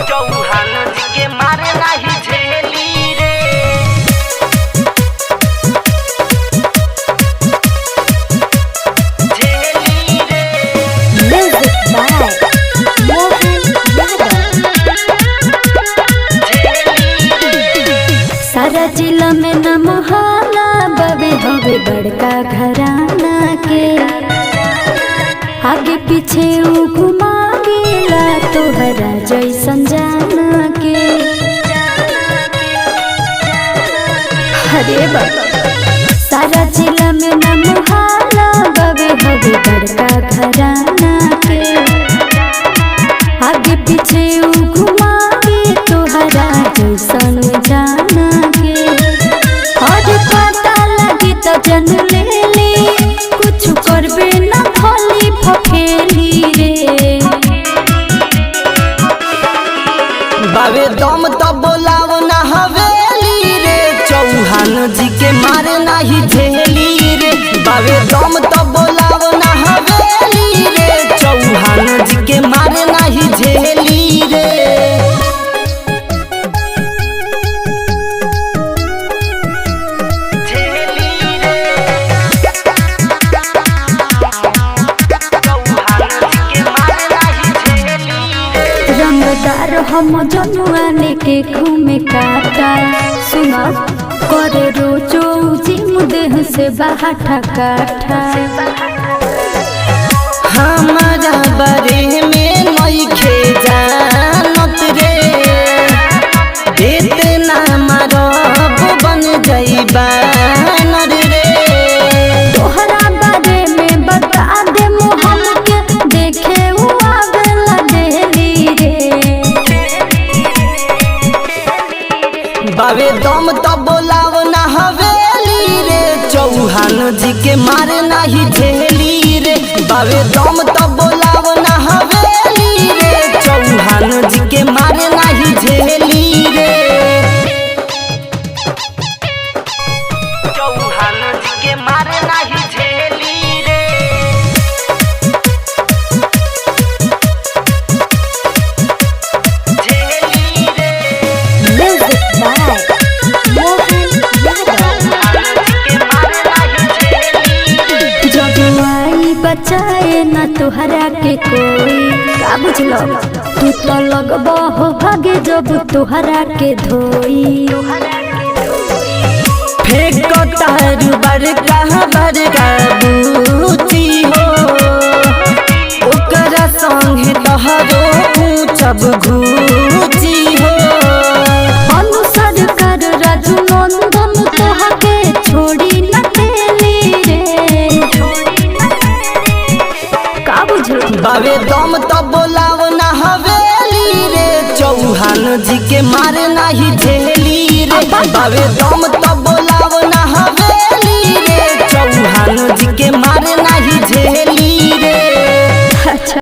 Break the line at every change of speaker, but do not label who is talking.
चौहान जी के मारे नाही झेली रे। झेली रे।
Music by Mohan Yadav। सारा जिला में न मोहल्ला बबे हवे बड़का घराना के, आगे पीछे ऊ घुमावेला तोहरा जैसन जाना के। अरे बाबा सारा जिला में न मोहल्ला बबे हवे बड़का घराना के, आगे पीछे ऊ घुमावे तोहरा जैसन जाना के। और पता लगी तो जन ले ली, कुछ करबे न फली फफेली रे।
बाबे दम तो बोलाव ना हवेली रे। चौहान जी के मारे नाही झेली रे। बाबे दम तो बोलाव ना हवेली रे। चौहान जी के मारे नाही झेली रे। झेली रे। चौहान जी के मारे नाही झेली रे।
रंगदार हम जनुआ लेके घूमे काटा, सुना करे रोजो जिम देह से बाहर काठा।
हमारा बारे में नइखे जानत रे। इतना मारब बन जाइबा नर रे।
तोहरा बारे में बता दे मोहम के, देखे उ आवेला डेली रे।
बाबे दम तो बोलाव ना हवेली रे। चौहान जी के मारे नाही झेली रे। बाबे दम तो बोलाव ना हवेली रे। चौहान जी के मारे नाही झेली रे। चौहान जी के मारे नाही झेली रे। झेली रे।
Music by Mohan Yadav। जब आई बचाए न तोहरा के कोई, का बुझलो तू तो लगबो हो भागे जब तोहरा के धोई।
फेंको तारू बड़का बड़का बूची हो। ओकरा संगे तोहरो ऊंचब घूची हो।
अनुसर कर राजू नंदन तोहा के छोड़ी न देली रे। का बुझलो
बाबे दम तो बोलाव ना हवेली रे। चौहान जी के मारे नाही झेली रे। बाबे दम